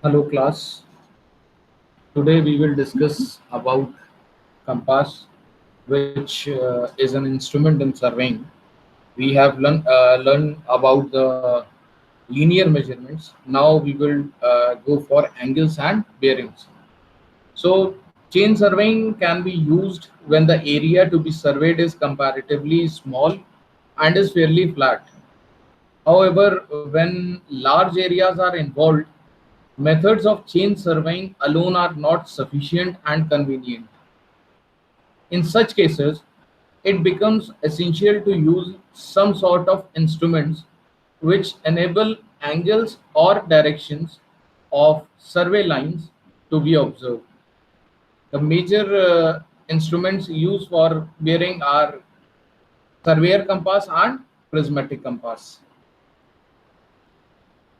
Hello class. Today we will discuss about compass, which is an instrument in surveying. We have learned about the linear measurements. Now we will go for angles and bearings. So chain surveying can be used when the area to be surveyed is comparatively small and is fairly flat. However, when large areas are involved, methods of chain surveying alone are not sufficient and convenient. In such cases, it becomes essential to use some sort of instruments which enable angles or directions of survey lines to be observed. The major instruments used for bearing are surveyor compass and prismatic compass.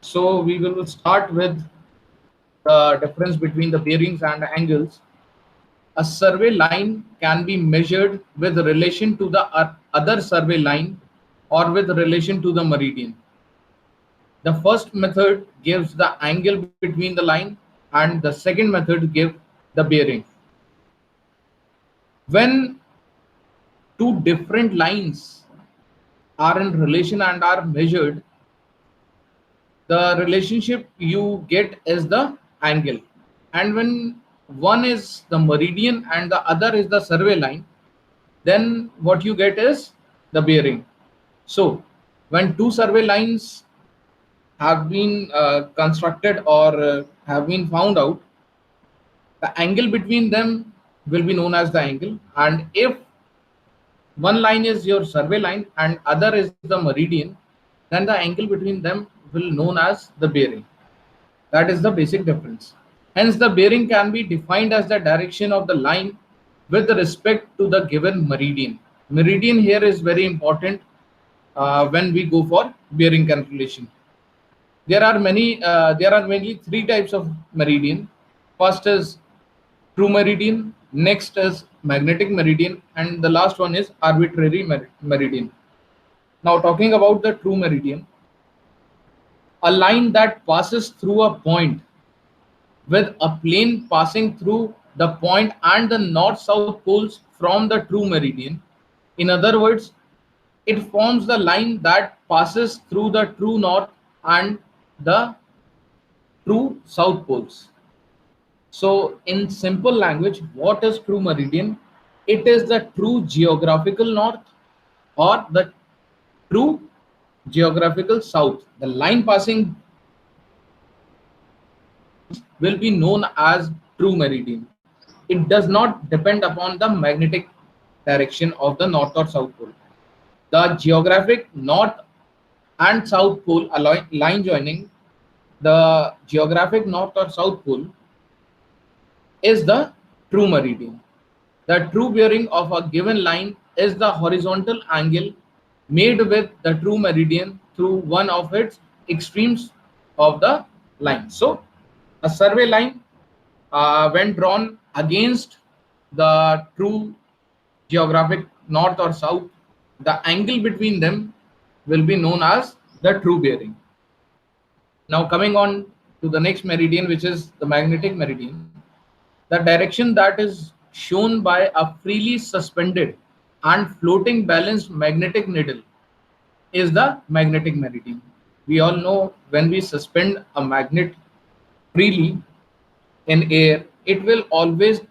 So we will start with the difference between the bearings and angles. A survey line can be measured with relation to the other survey line or with relation to the meridian. The first method gives the angle between the line and the second method gives the bearing. When two different lines are in relation and are measured, the relationship you get is the angle. And when one is the meridian and the other is the survey line, then what you get is the bearing. So when two survey lines have been constructed or have been found out, the angle between them will be known as the angle. And if one line is your survey line and other is the meridian, then the angle between them will known as the bearing. That is the basic difference. Hence, the bearing can be defined as the direction of the line with respect to the given meridian. Meridian here is very important when we go for bearing calculation. There are mainly three types of meridian. First is true meridian, next is magnetic meridian, and the last one is arbitrary meridian. Now, talking about the true meridian, a line that passes through a point with a plane passing through the point and the north south poles from the true meridian. In other words, it forms the line that passes through the true north and the true south poles. So, in simple language, what is true meridian? It is the true geographical north or the true geographical south. The line passing will be known as true meridian. It does not depend upon the magnetic direction of the north or south pole. The geographic north and south pole line joining the geographic north or south pole is the true meridian. The true bearing of a given line is the horizontal angle made with the true meridian through one of its extremes of the line. So, a survey line when drawn against the true geographic north or south, the angle between them will be known as the true bearing. Now, coming on to the next meridian, which is the magnetic meridian, the direction that is shown by a freely suspended and floating balanced magnetic needle is the magnetic meridian. We all know when we suspend a magnet freely in air, it will always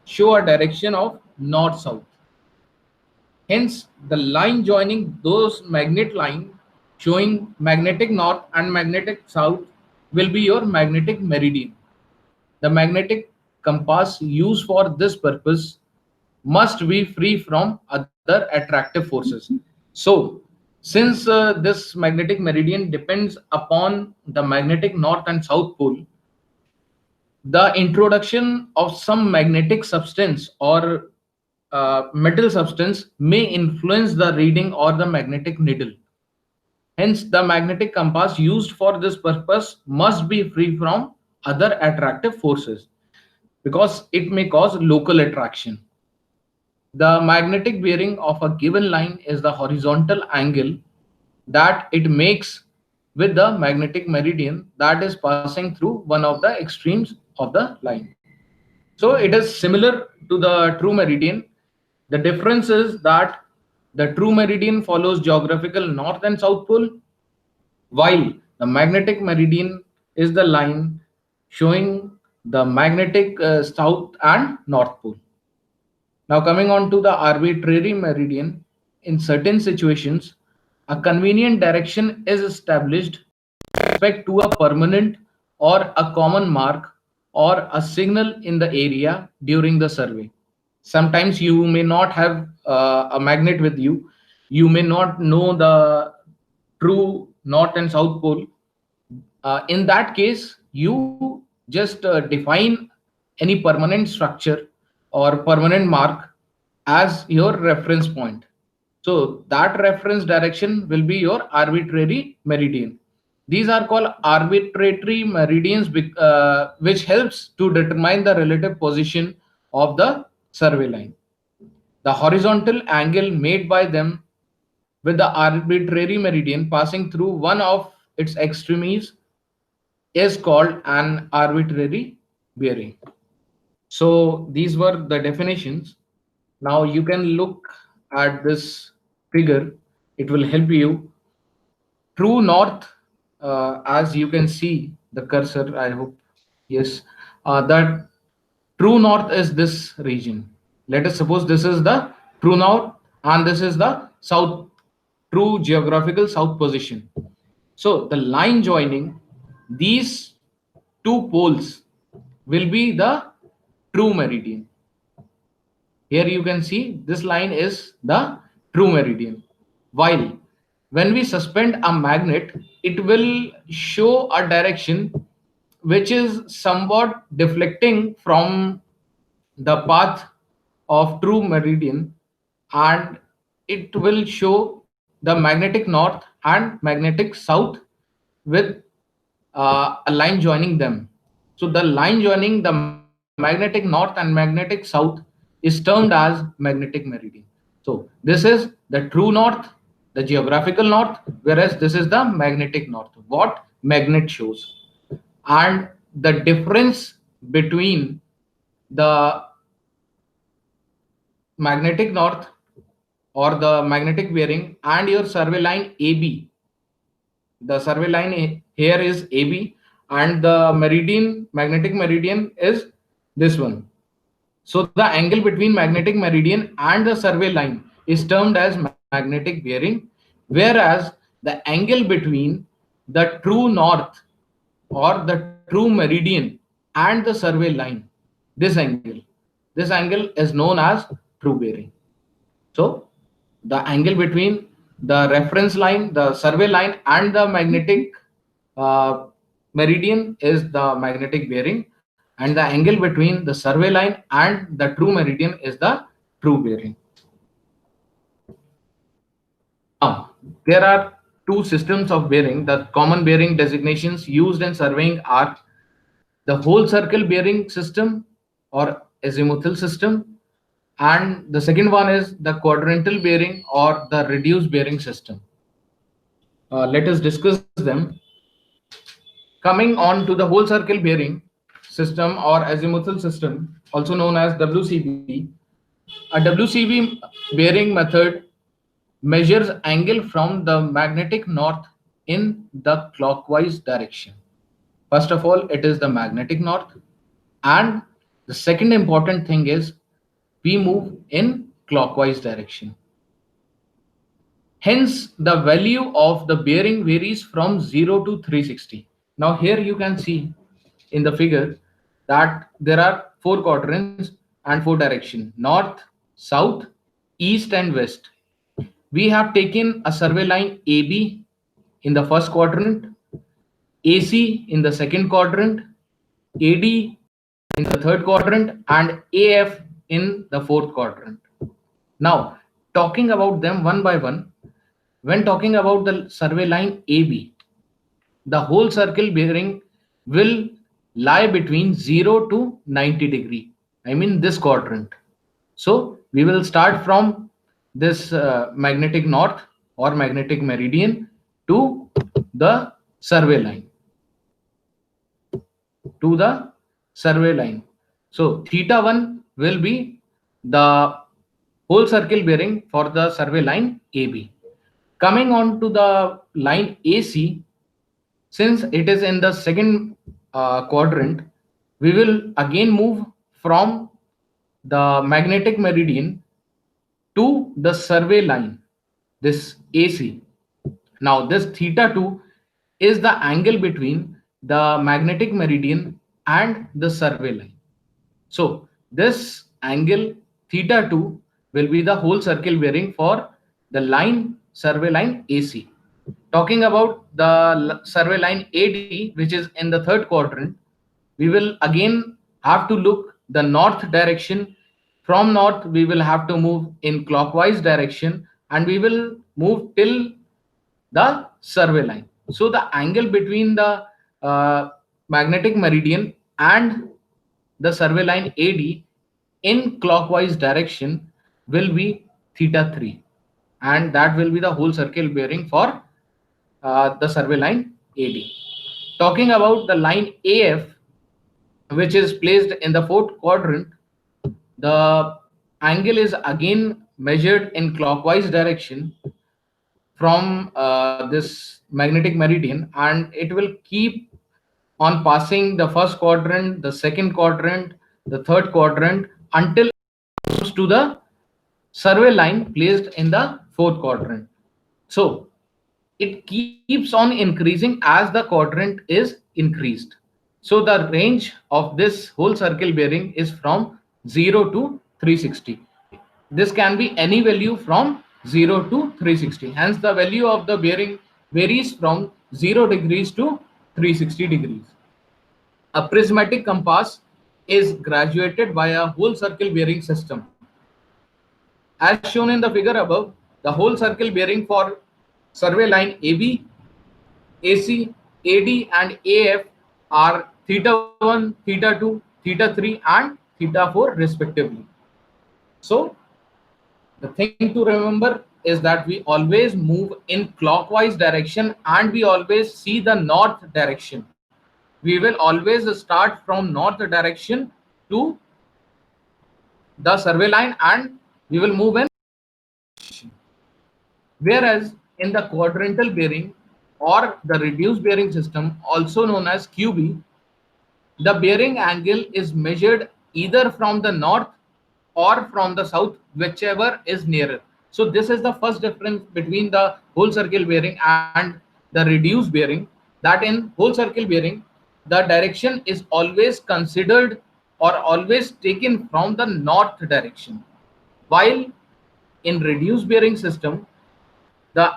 show a direction of north south. Hence, the line joining those magnet line showing magnetic north and magnetic south will be your magnetic meridian. The magnetic compass used for this purpose must be free from other attractive forces. So, since this magnetic meridian depends upon the magnetic north and south pole, the introduction of some magnetic substance or metal substance may influence the reading or the magnetic needle. Hence, the magnetic compass used for this purpose must be free from other attractive forces because it may cause local attraction. The magnetic bearing of a given line is the horizontal angle that it makes with the magnetic meridian that is passing through one of the extremes of the line. So it is similar to the true meridian. The difference is that the true meridian follows geographical north and south pole, while the magnetic meridian is the line showing the magnetic south and north pole. Now, coming on to the arbitrary meridian, in certain situations, a convenient direction is established with respect to a permanent or a common mark or a signal in the area during the survey. Sometimes you may not have a magnet with you, you may not know the true north and south pole. In that case, you just define any permanent structure or permanent mark as your reference point. So that reference direction will be your arbitrary meridian. These are called arbitrary meridians, which helps to determine the relative position of the survey line. The horizontal angle made by them with the arbitrary meridian passing through one of its extremes is called an arbitrary bearing. So these were the definitions. Now you can look at this figure. It will help you. True north, as you can see the cursor, I hope, yes, that true north is this region. Let us suppose this is the true north and this is the south, true geographical south position. So the line joining these two poles will be the true meridian. Here you can see this line is the true meridian. While when we suspend a magnet, it will show a direction which is somewhat deflecting from the path of true meridian, and it will show the magnetic north and magnetic south with a line joining them. So the line joining the magnetic north and magnetic south is termed as magnetic meridian. So this is the true north, the geographical north, whereas this is the magnetic north, what magnet shows. And the difference between the magnetic north or the magnetic bearing and your survey line AB, the survey line here is AB, and the meridian, magnetic meridian, is this one. So the angle between magnetic meridian and the survey line is termed as magnetic bearing, whereas the angle between the true north or the true meridian and the survey line, this angle is known as true bearing. So the angle between the reference line, the survey line, and the magnetic uh, meridian is the magnetic bearing, and the angle between the survey line and the true meridian is the true bearing. Now, there are two systems of bearing. The common bearing designations used in surveying are the whole circle bearing system or azimuthal system, and the second one is the quadrantal bearing or the reduced bearing system. Let us discuss them. Coming on to the whole circle bearing system or azimuthal system, also known as WCB, a WCB bearing method measures angle from the magnetic north in the clockwise direction. First of all, it is the magnetic north, and the second important thing is we move in clockwise direction. Hence, the value of the bearing varies from 0 to 360. Now, here you can see in the figure that there are four quadrants and four directions: north, south, east, and west. We have taken a survey line AB in the first quadrant, AC in the second quadrant, AD in the third quadrant, and AF in the fourth quadrant. Now, talking about them one by one, when talking about the survey line AB, the whole circle bearing will lie between 0 to 90 degree. I mean this quadrant. So we will start from this magnetic north or magnetic meridian to the survey line, to the survey line. So theta 1 will be the whole circle bearing for the survey line AB. Coming on to the line AC, since it is in the second quadrant, we will again move from the magnetic meridian to the survey line, this AC. Now this theta 2 is the angle between the magnetic meridian and the survey line. So this angle theta 2 will be the whole circle bearing for the line survey line AC. Talking about the survey line AD, which is in the third quadrant, we will again have to look the north direction. From north, we will have to move in clockwise direction, and we will move till the survey line. So the angle between the magnetic meridian and the survey line AD in clockwise direction will be theta 3, and that will be the whole circle bearing for the survey line AD. Talking about the line AF, which is placed in the fourth quadrant, the angle is again measured in clockwise direction from this magnetic meridian, and it will keep on passing the first quadrant, the second quadrant, the third quadrant, until it comes to the survey line placed in the fourth quadrant. So it keeps on increasing as the quadrant is increased. So the range of this whole circle bearing is from 0 to 360. This can be any value from 0 to 360. Hence the value of the bearing varies from 0 degrees to 360 degrees. A prismatic compass is graduated by a whole circle bearing system. As shown in the figure above, the whole circle bearing for survey line AB, AC, AD and AF are theta 1, theta 2, theta 3 and theta 4 respectively. So the thing to remember is that we always move in clockwise direction and we always see the north direction. We will always start from north direction to the survey line and we will move in. Whereas in the quadrantal bearing or the reduced bearing system, also known as QB, the bearing angle is measured either from the north or from the south, whichever is nearer. So this is the first difference between the whole circle bearing and the reduced bearing, that in whole circle bearing, the direction is always considered or always taken from the north direction, while in reduced bearing system, the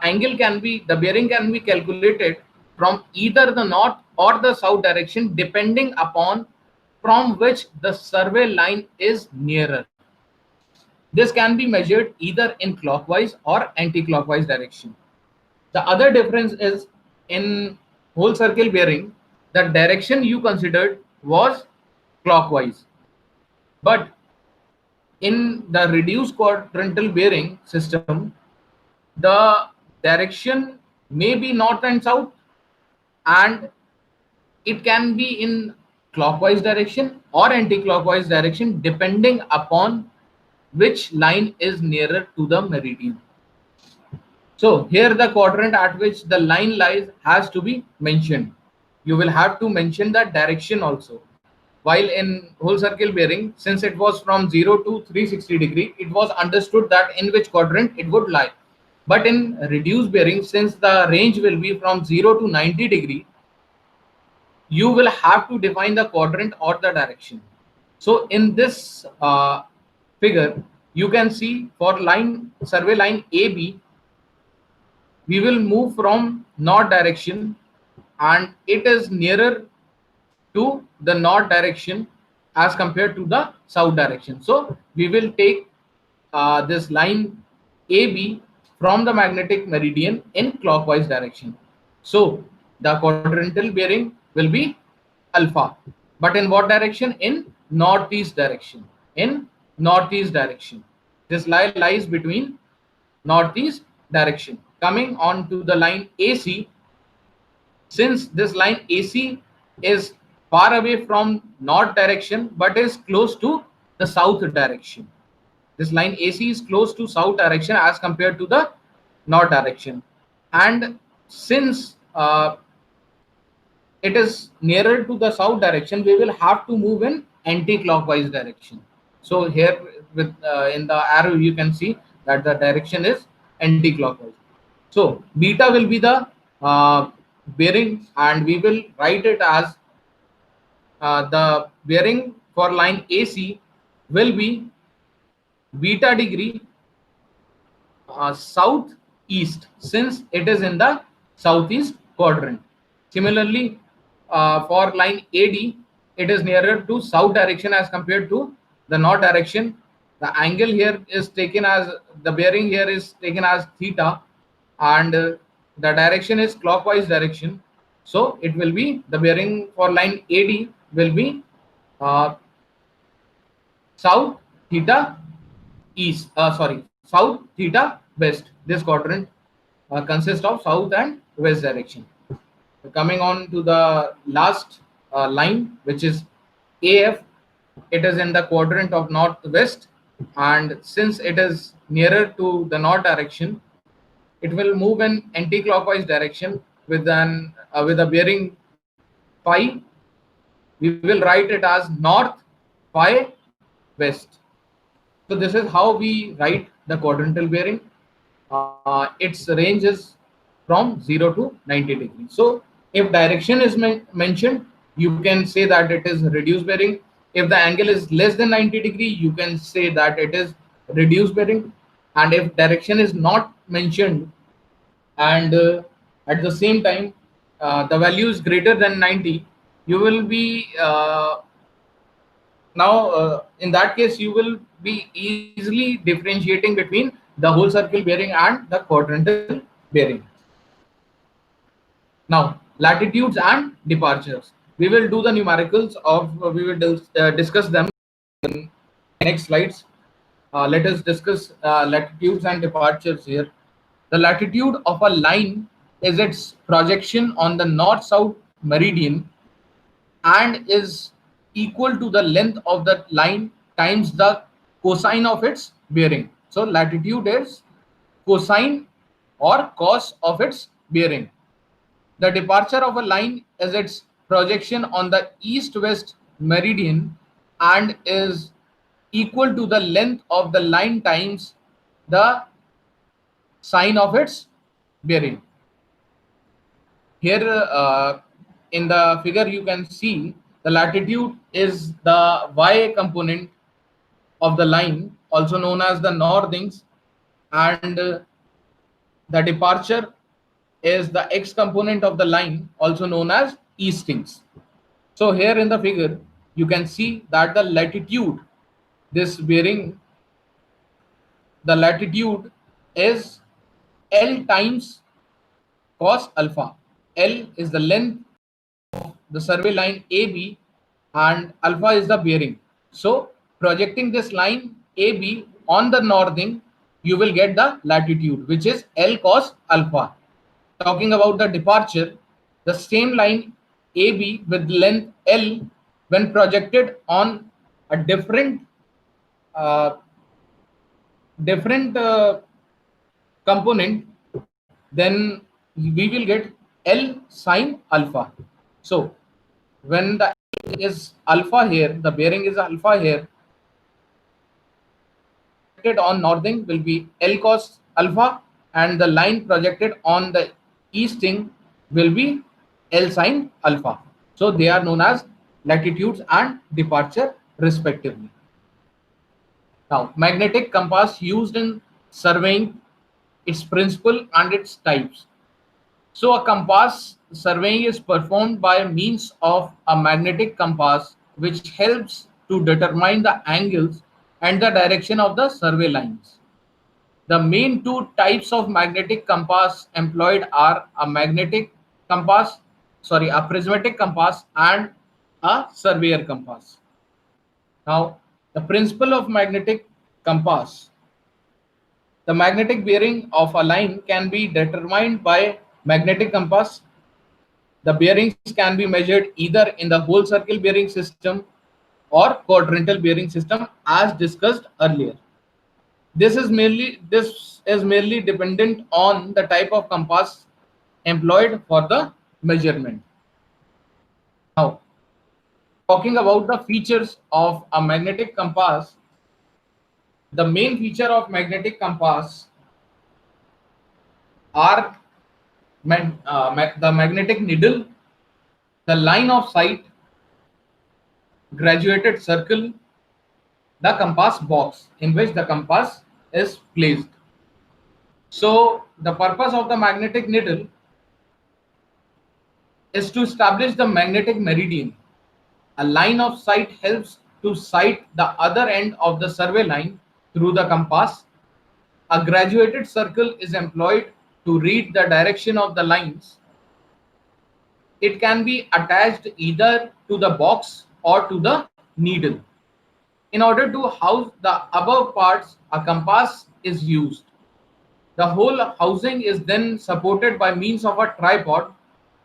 bearing can be calculated from either the north or the south direction depending upon from which the survey line is nearer. This can be measured either in clockwise or anti-clockwise direction. The other difference is in whole circle bearing, the direction you considered was clockwise, but in the reduced quadrantal bearing system, the direction may be north and south, and it can be in clockwise direction or anti-clockwise direction depending upon which line is nearer to the meridian. So here the quadrant at which the line lies has to be mentioned. You will have to mention the direction also. While in whole circle bearing, since it was from 0 to 360 degree, it was understood that in which quadrant it would lie. But in reduced bearing, since the range will be from 0 to 90 degree, you will have to define the quadrant or the direction. So in this figure, you can see for line survey line AB, we will move from north direction and it is nearer to the north direction as compared to the south direction. So we will take this line AB from the magnetic meridian in clockwise direction. So the quadrantal bearing will be alpha, but in what direction? In northeast direction. In northeast direction. This line lies between northeast direction. Coming on to the line AC, since this line AC is far away from north direction but is close to the south direction. This line AC is close to south direction as compared to the north direction. And since it is nearer to the south direction, we will have to move in anti-clockwise direction. So here with in the arrow you can see that the direction is anti-clockwise. So beta will be the bearing, and we will write it as the bearing for line AC will be beta degree southeast, since it is in the southeast quadrant. Similarly, for line AD, it is nearer to south direction as compared to the north direction. The angle here is taken as, the bearing here is taken as theta, and the direction is clockwise direction. So it will be, the bearing for line AD will be uh, south theta east, south theta west. This quadrant consists of south and west direction. Coming on to the last line, which is AF, it is in the quadrant of northwest, and since it is nearer to the north direction, it will move in anti-clockwise direction with an with a bearing phi. We will write it as north phi west. So this is how we write the quadrantal bearing. Its range is from 0 to 90 degrees. So if direction is mentioned, you can say that it is reduced bearing. If the angle is less than 90 degree, you can say that it is reduced bearing. And if direction is not mentioned, and at the same time the value is greater than 90, you will be now in that case you will be easily differentiating between the whole circle bearing and the quadrantal bearing. Now latitudes and departures, we will do the numericals of we will discuss them in next slides. Let us discuss latitudes and departures here. The latitude of a line is its projection on the north-south meridian and is equal to the length of the line times the cosine of its bearing. So latitude is cosine or cos of its bearing. The departure of a line is its projection on the east-west meridian and is equal to the length of the line times the sine of its bearing. Here in the figure you can see the latitude is the y component of the line, also known as the northings, and the departure is the x component of the line, also known as eastings. So here in the figure you can see that the latitude, this bearing, the latitude is L times cos alpha. L is the length of the survey line AB and alpha is the bearing. So projecting this line AB on the northing, you will get the latitude, which is L cos alpha. Talking about the departure, the same line AB with length L, when projected on a different uh, component, then we will get L sine alpha. So when the L is alpha here, the bearing is alpha here, on northing will be L cos alpha, and the line projected on the easting will be L sine alpha. So they are known as latitudes and departure respectively. Now magnetic compass used in surveying, its principle and its types. So a compass surveying is performed by means of a magnetic compass, which helps to determine the angles and the direction of the survey lines. The main two types of magnetic compass employed are a a prismatic compass and a surveyor compass. Now, the principle of magnetic compass. The magnetic bearing of a line can be determined by magnetic compass. The bearings can be measured either in the whole circle bearing system or quadrantal bearing system as discussed earlier. This is merely dependent on the type of compass employed for the measurement. Now, talking about the features of a magnetic compass, the main feature of magnetic compass are the magnetic needle, the line of sight, graduated circle, the compass box in which the compass is placed. So the purpose of the magnetic needle is to establish the magnetic meridian. A line of sight helps to sight the other end of the survey line through the compass. A graduated circle is employed to read the direction of the lines. It can be attached either to the box or to the needle. In order to house the above parts, a compass is used. The whole housing is then supported by means of a tripod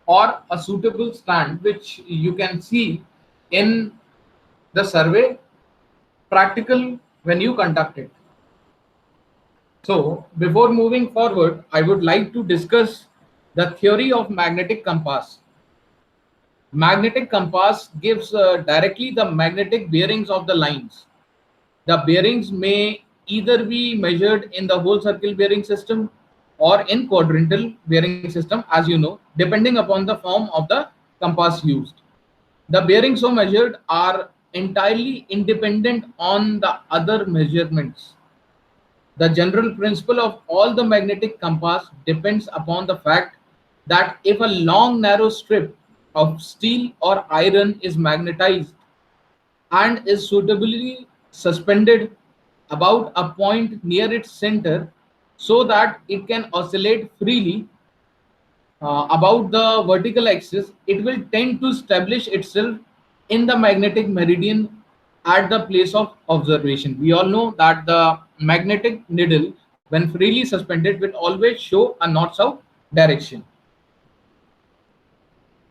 or a suitable stand, which you can see in the survey practical when you conduct it. So, before moving forward, I would like to discuss the theory of magnetic compass. Magnetic compass gives directly the magnetic bearings of the lines. The bearings may either be measured in the whole circle bearing system or in quadrantal bearing system, as you know, depending upon the form of the compass used. The bearings so measured are entirely independent on the other measurements. The general principle of all the magnetic compass depends upon the fact that if a long narrow strip of steel or iron is magnetized and is suitably suspended about a point near its center so that it can oscillate freely about the vertical axis, it will tend to establish itself in the magnetic meridian at the place of observation. We all know that the magnetic needle, when freely suspended, will always show a north-south direction.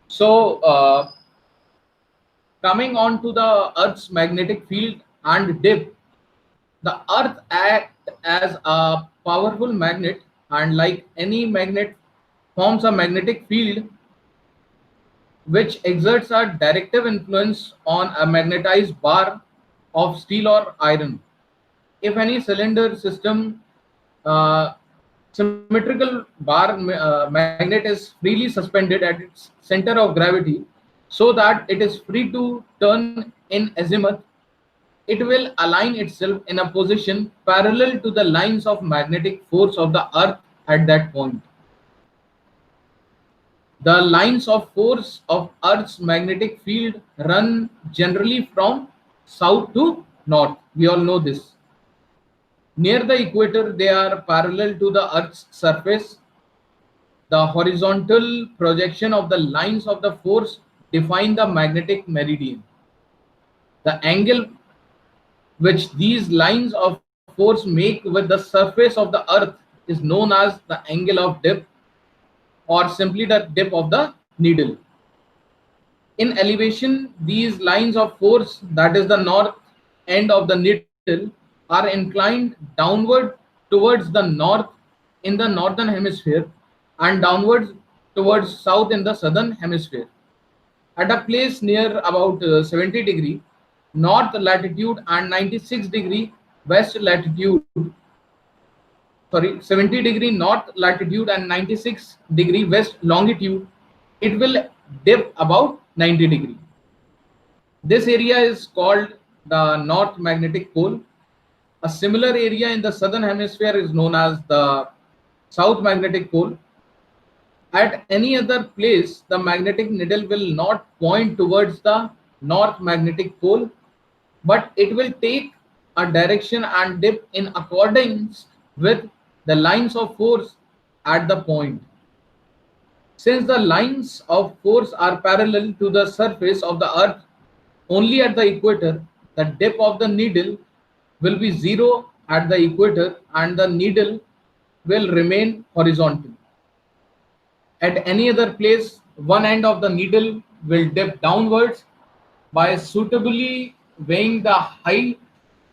So, coming on to the Earth's magnetic field and dip, the Earth acts as a powerful magnet, and like any magnet, forms a magnetic field which exerts a directive influence on a magnetized bar of steel or iron. If any cylinder system uh, symmetrical magnet is freely suspended at its center of gravity so that it is free to turn in azimuth, it will align itself in a position parallel to the lines of magnetic force of the earth at that point. The lines of force of earth's magnetic field run generally from south to north. We all know this. Near the equator, they are parallel to the earth's surface. The horizontal projection of the lines of the force define the magnetic meridian. The angle which these lines of force make with the surface of the earth is known as the angle of dip, or simply the dip of the needle. In elevation, these lines of force, that is the north end of the needle, are inclined downward towards the north in the northern hemisphere and downwards towards south in the southern hemisphere. At a place near about 70° north latitude and 96° west latitude, 70° north latitude and 96° west longitude, it will dip about 90°. This area is called the North Magnetic Pole. A similar area in the southern hemisphere is known as the South Magnetic Pole. At any other place, the magnetic needle will not point towards the North Magnetic Pole, but it will take a direction and dip in accordance with the lines of force at the point. Since the lines of force are parallel to the surface of the earth only at the equator, the dip of the needle will be zero at the equator and the needle will remain horizontal. At any other place, one end of the needle will dip downwards. By suitably weighing, the high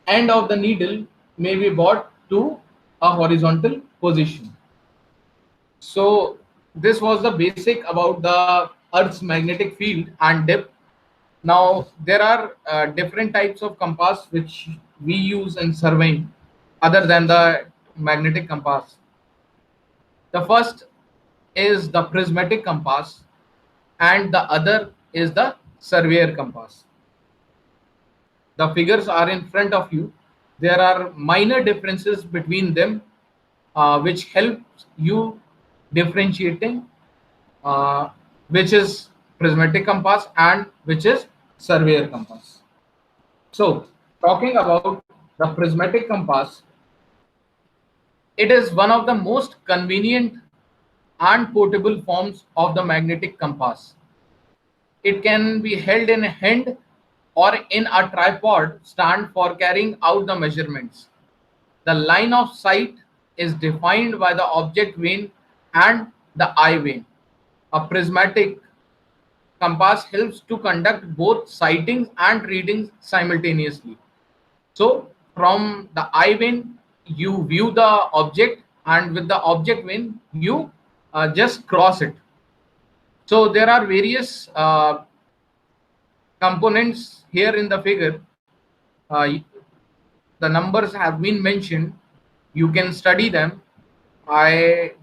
end of the needle may be brought to a horizontal position. So this was the basic about the Earth's magnetic field and depth. Now there are different types of compass which we use in surveying other than the magnetic compass. The first is the prismatic compass and the other is the surveyor compass. The figures are in front of you. There are minor differences between them, which helps you differentiating uh, which is prismatic compass and which is surveyor compass. So, talking about the prismatic compass, it is one of the most convenient and portable forms of the magnetic compass. It can be held in a hand or in a tripod stand for carrying out the measurements. The line of sight is defined by the object vane and the eye vane. A prismatic compass helps to conduct both sightings and readings simultaneously. So, from the eye vane, you view the object, and with the object vane, you just cross it. So, there are various components here in the figure. The numbers have been mentioned. You can study them. I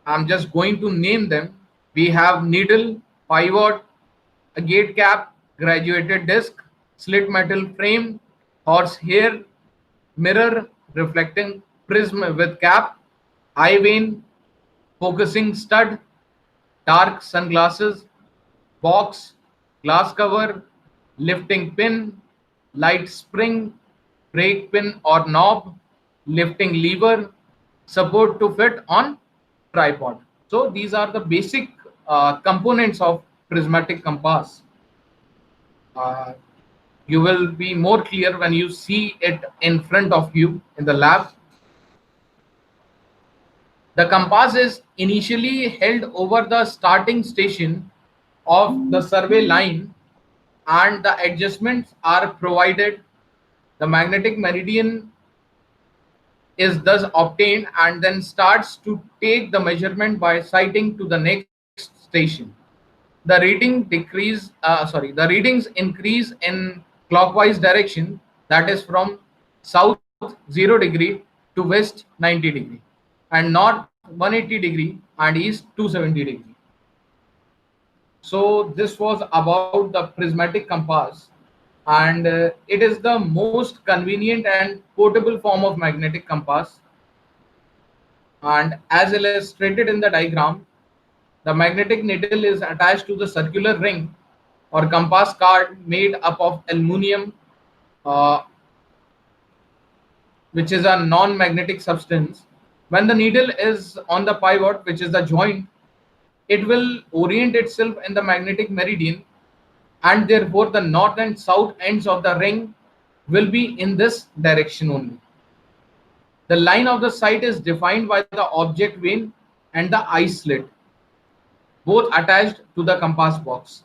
am just going to name them. We have needle, pivot, a gate cap, graduated disc, slit metal frame, horsehair, mirror, reflecting prism with cap, eye vane, focusing stud, dark sunglasses, box, glass cover, lifting pin, light spring, brake pin or knob, lifting lever, support to fit on tripod. So these are the basic components of prismatic compass. Uh, you will be more clear when you see it in front of you in the lab. The compass is initially held over the starting station of the survey line and the adjustments are provided. The magnetic meridian is thus obtained and then starts to take the measurement by sighting to the next station. The readings increase in clockwise direction, that is from south 0 degree to west 90 degree and north 180 degree and east 270 degree. So this was about the prismatic compass, and it is the most convenient and portable form of magnetic compass. And as illustrated in the diagram, the magnetic needle is attached to the circular ring or compass card made up of aluminum, uh, which is a non-magnetic substance. When the needle is on the pivot, which is the joint, it will orient itself in the magnetic meridian, and therefore the north and south ends of the ring will be in this direction only. The line of the sight is defined by the object vane and the eye slit, both attached to the compass box.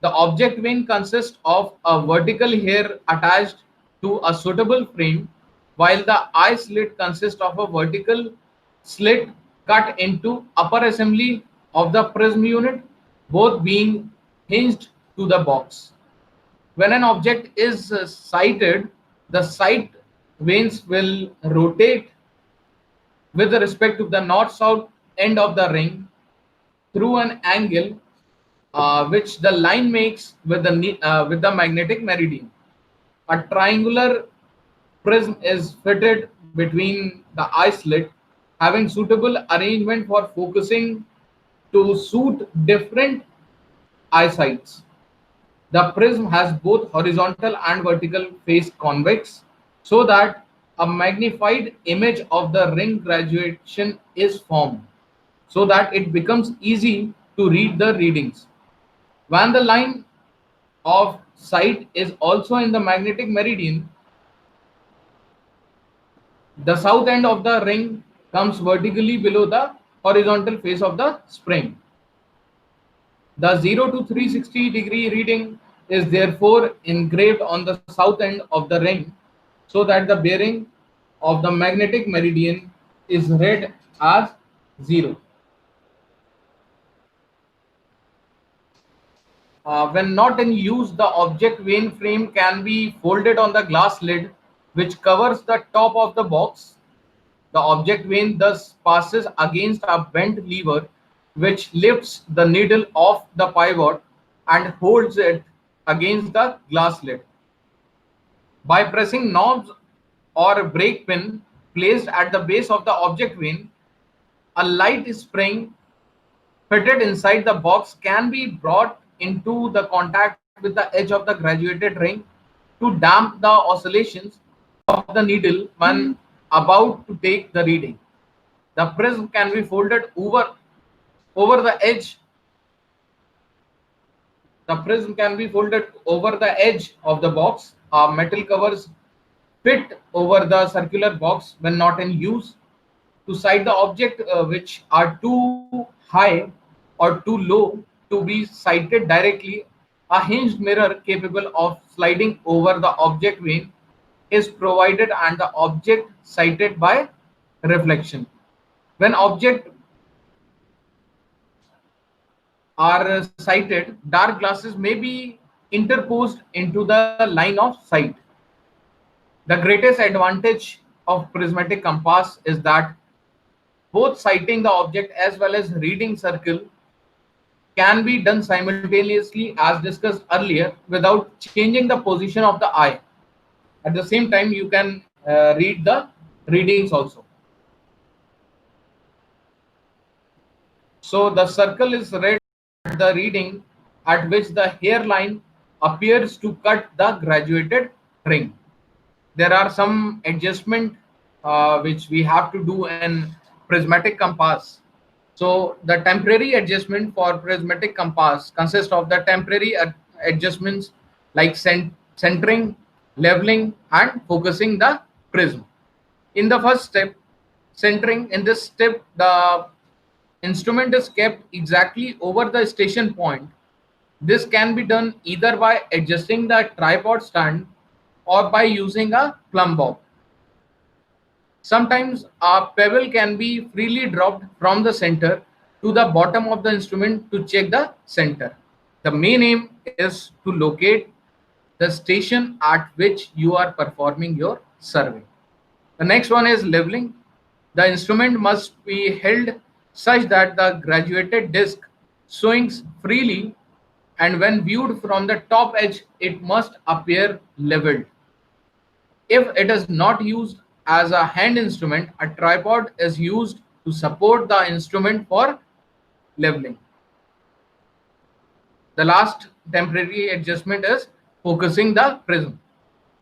The object vane consists of a vertical hair attached to a suitable frame, while the eye slit consists of a vertical slit cut into upper assembly of the prism unit, both being hinged to the box. When an object is sighted, the sight vanes will rotate with respect to the north-south end of the ring through an angle which the line makes with the magnetic meridian. A triangular prism is fitted between the eye slit, having suitable arrangement for focusing to suit different eyesights. The prism has both horizontal and vertical face convex so that a magnified image of the ring graduation is formed so that it becomes easy to read the readings. When the line of sight is also in the magnetic meridian, the south end of the ring comes vertically below the horizontal face of the spring. The 0 to 360-degree reading is therefore engraved on the south end of the ring so that the bearing of the magnetic meridian is read as 0. When not in use, the object vane frame can be folded on the glass lid which covers the top of the box. The object vane thus passes against a bent lever which lifts the needle off the pivot and holds it against the glass lid. By pressing knobs or a brake pin placed at the base of the object vane, a light spring fitted inside the box can be brought into the contact with the edge of the graduated ring to damp the oscillations of the needle when about to take the reading. The prism can be folded over the edge. The prism can be folded over the edge of the box. Metal covers fit over the circular box when not in use. To sight the object which are too high or too low to be sighted directly, a hinged mirror capable of sliding over the object vane is provided and the object sighted by reflection. When objects are sighted, dark glasses may be interposed into the line of sight. The greatest advantage of prismatic compass is that both sighting the object as well as reading circle can be done simultaneously as discussed earlier without changing the position of the eye. At the same time, you can read the readings also. So the circle is read at the reading at which the hairline appears to cut the graduated ring. There are some adjustment which we have to do in prismatic compass. So the temporary adjustment for prismatic compass consists of the temporary adjustments like centering, leveling, and focusing the prism. In the first step, centering, in this step, the instrument is kept exactly over the station point. This can be done either by adjusting the tripod stand or by using a plumb bob. Sometimes a pebble can be freely dropped from the center to the bottom of the instrument to check the center. The main aim is to locate the station at which you are performing your survey. The next one is leveling. The instrument must be held such that the graduated disc swings freely, and when viewed from the top edge, it must appear leveled. If it is not used as a hand instrument, a tripod is used to support the instrument for leveling. The last temporary adjustment is focusing the prism.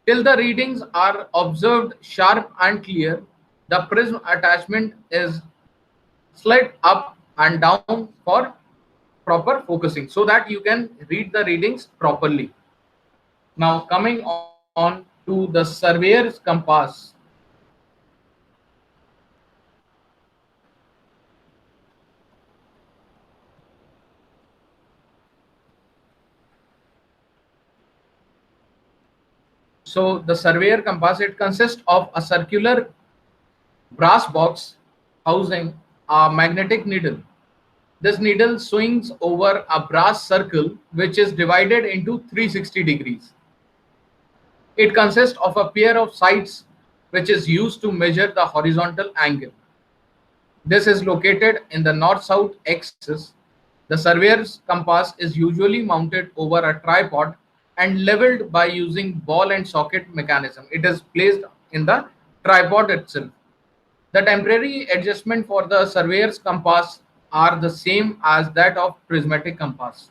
Till the readings are observed sharp and clear, the prism attachment is slid up and down for proper focusing so that you can read the readings properly. Now coming on to the surveyor's compass. So the surveyor compass, it consists of a circular brass box housing a magnetic needle. This needle swings over a brass circle which is divided into 360 degrees. It consists of a pair of sights which is used to measure the horizontal angle. This is located in the north-south axis. The surveyor's compass is usually mounted over a tripod and leveled by using ball and socket mechanism. It is placed in the tripod itself. The temporary adjustment for the surveyor's compass are the same as that of prismatic compass.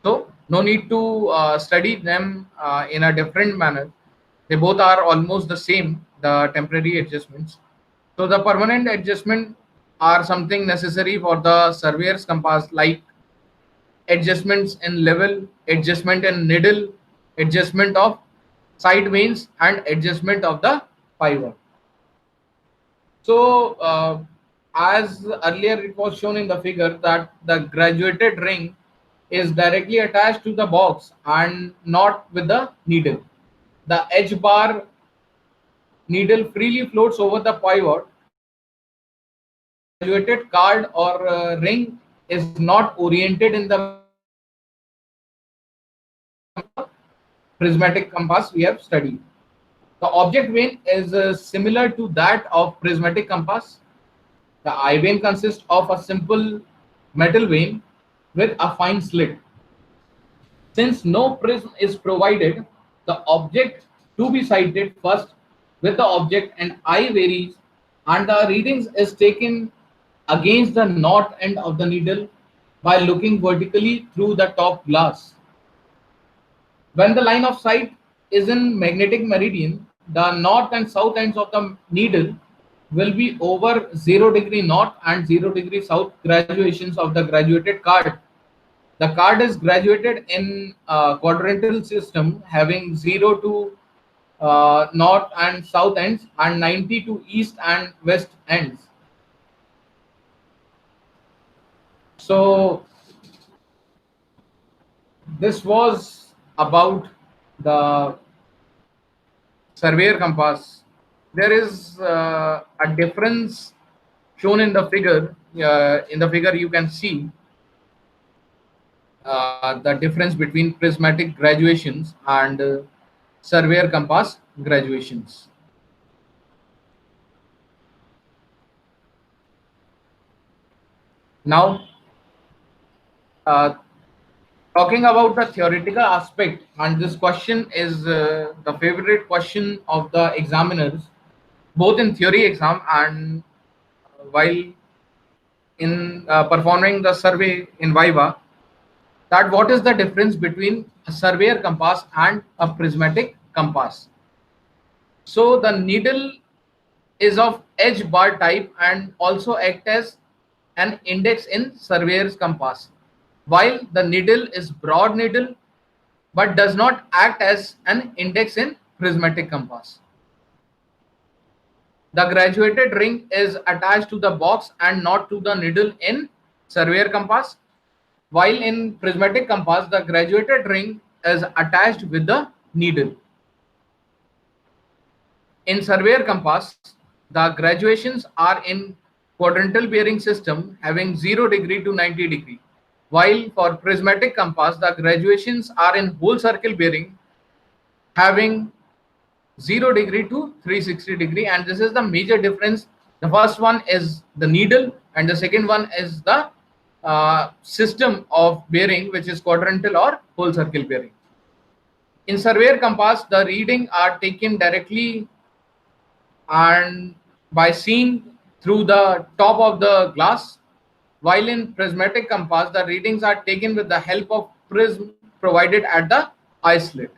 So no need to study them in a different manner. They both are almost the same, the temporary adjustments. So the permanent adjustment are something necessary for the surveyor's compass, like adjustments in level, adjustment in needle, adjustment of side vanes, and adjustment of the pivot. So as earlier it was shown in the figure that the graduated ring is directly attached to the box and not with the needle. The edge bar needle freely floats over the pivot, and the graduated card or ring is not oriented in the prismatic compass we have studied. The object vane is similar to that of prismatic compass. The eye vane consists of a simple metal vane with a fine slit. Since no prism is provided, the object to be sighted first with the object and eye varies, and the readings is taken against the north end of the needle by looking vertically through the top glass. When the line of sight is in magnetic meridian, the north and south ends of the needle will be over 0 degree north and 0 degree south graduations of the graduated card. The card is graduated in a quadrantal system having 0 to north and south ends and 90 to east and west ends. So this was about the surveyor compass. There is a difference shown in the figure. In the figure, you can see the difference between prismatic graduations and surveyor compass graduations. Now, uh, talking about the theoretical aspect, and this question is the favorite question of the examiners, both in theory exam and while in performing the survey in Viva, that what is the difference between a surveyor compass and a prismatic compass. So the needle is of edge bar type and also act as an index in surveyor's compass, while the needle is broad needle but does not act as an index in prismatic compass. The graduated ring is attached to the box and not to the needle in surveyor compass, while in prismatic compass the graduated ring is attached with the needle. In surveyor compass, the graduations are in quadrantal bearing system having 0 degree to 90 degree, while for prismatic compass the graduations are in whole circle bearing having 0 degree to 360 degree, and this is the major difference. The first one is the needle and the second one is the system of bearing, which is quadrantal or whole circle bearing. In surveyor compass, the reading are taken directly and by seeing through the top of the glass, while in prismatic compass the readings are taken with the help of prism provided at the eye slit.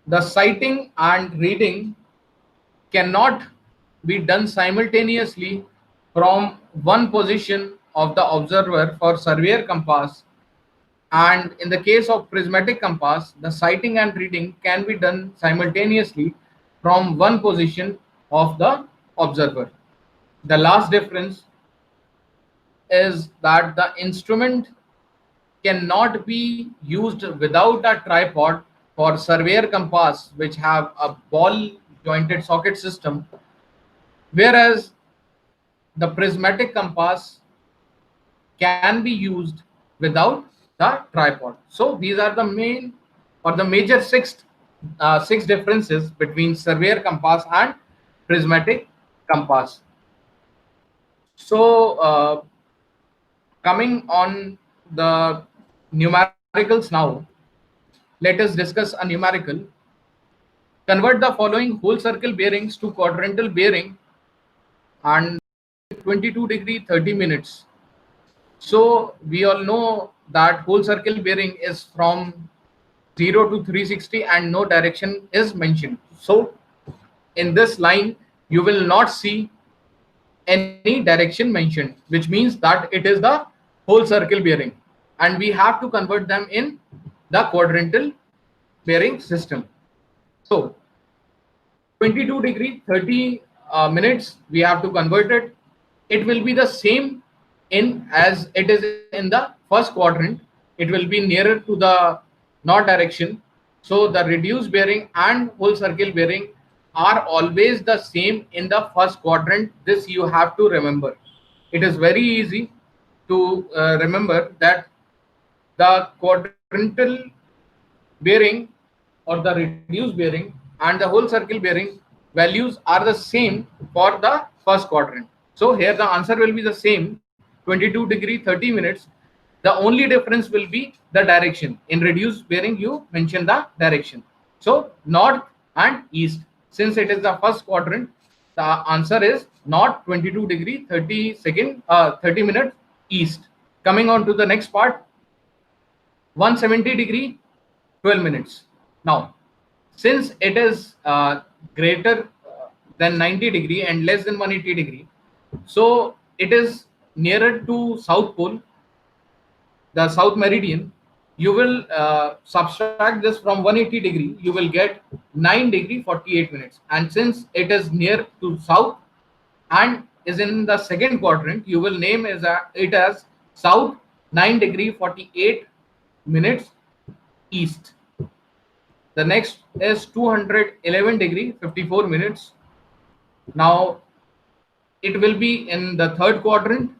The sighting and reading cannot be done simultaneously from one position of the observer for surveyor compass, and in the case of prismatic compass the sighting and reading can be done simultaneously from one position of the observer. The last difference is that the instrument cannot be used without a tripod for surveyor compass, which have a ball jointed socket system, whereas the prismatic compass can be used without the tripod. So these are the main or the major six differences between surveyor compass and prismatic compass. So coming on the numericals now, let us discuss a numerical. Convert the following whole circle bearings to quadrantal bearing and 22 degree 30 minutes. So we all know that whole circle bearing is from 0 to 360 and no direction is mentioned. So in this line, you will not see any direction mentioned, which means that it is the whole circle bearing. And we have to convert them in the quadrantal bearing system. So 22 degree 30 minutes, we have to convert it. It will be the same in as it is in the first quadrant, it will be nearer to the north direction. So the reduced bearing and whole circle bearing are always the same in the first quadrant. This you have to remember. It is very easy to remember that the quadrantal bearing or the reduced bearing and the whole circle bearing values are the same for the first quadrant. So here the answer will be the same, 22 degree 30 minutes. The only difference will be the direction. In reduced bearing you mention the direction, so north and east. Since it is the first quadrant, the answer is north 22 degree 30 minutes east. Coming on to the next part, 170 degree 12 minutes. Now, since it is greater than 90 degree and less than 180 degree, so it is nearer to south pole, the south meridian. You will subtract this from 180 degree, you will get 9 degree 48 minutes. And since it is near to south and is in the second quadrant, you will name it as south 9 degree 48 minutes east. The next is 211 degree 54 minutes. Now it will be in the third quadrant.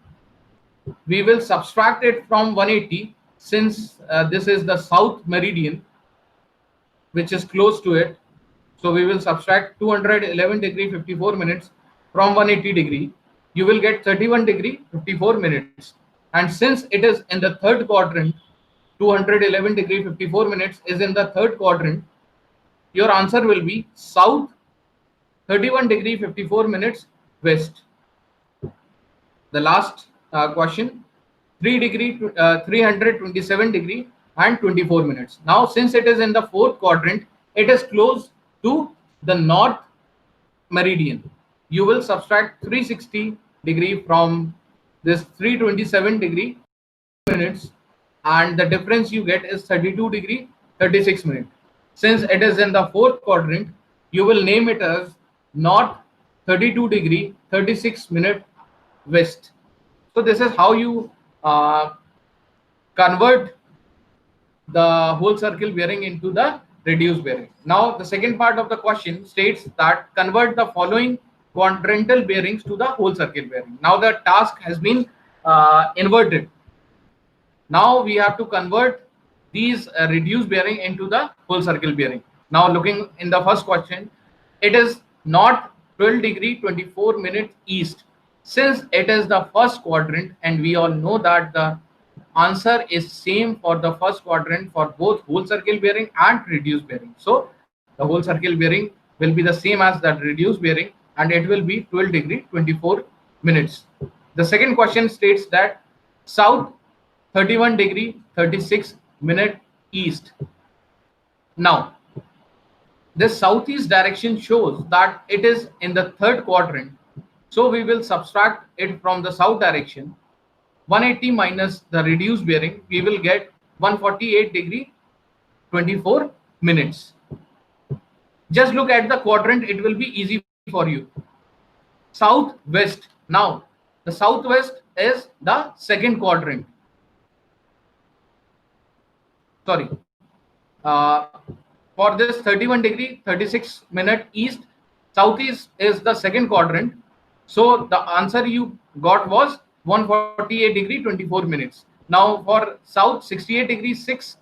We will subtract it from 180 since this is the south meridian which is close to it. So we will subtract 211 degree 54 minutes from 180 degree. You will get 31 degree 54 minutes. And since it is in the third quadrant, 211 degree 54 minutes is in the third quadrant, your answer will be south 31 degree 54 minutes west. The last question, 327 degree and 24 minutes. Now since it is in the fourth quadrant, it is close to the north meridian. You will subtract 360 degree from this 327 degree minutes, and the difference you get is 32 degree 36 minutes. Since it is in the fourth quadrant, you will name it as north 32 degree 36 minute west. So this is how you convert the whole circle bearing into the reduced bearing. Now the second part of the question states that convert the following quadrantal bearings to the whole circle bearing. Now the task has been inverted. Now we have to convert these reduced bearing into the whole circle bearing. Now looking in the first question, it is north 12 degree 24 minutes east. Since it is the first quadrant and we all know that the answer is same for the first quadrant for both whole circle bearing and reduced bearing. So the whole circle bearing will be the same as that reduced bearing and it will be 12 degree 24 minutes. The second question states that south 31 degree 36 minute east. Now this southeast direction shows that it is in the third quadrant, so we will subtract it from the south direction. 180 minus the reduced bearing, we will get 148 degree 24 minutes. Just look at the quadrant, it will be easy for you. Southwest. Now the southwest is the second quadrant. Sorry, for this 31 degree 36 minute east, southeast is the second quadrant. So the answer you got was 148 degree 24 minutes. Now for south 68 degree 6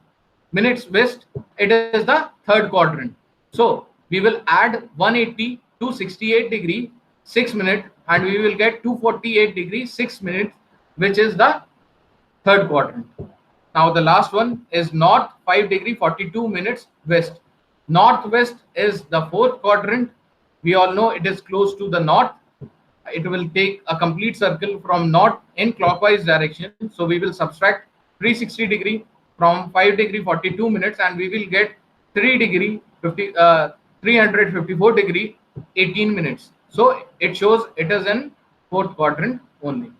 minutes west, it is the third quadrant. So we will add 180 to 68 degree 6 minute and we will get 248 degree 6 minutes, which is the third quadrant. Now the last one is north 5 degree 42 minutes west. Northwest is the fourth quadrant. We all know it is close to the north. It will take a complete circle from north in clockwise direction. So we will subtract 360 degree from 5 degree 42 minutes and we will get 354 degree 18 minutes. So it shows it is in fourth quadrant only.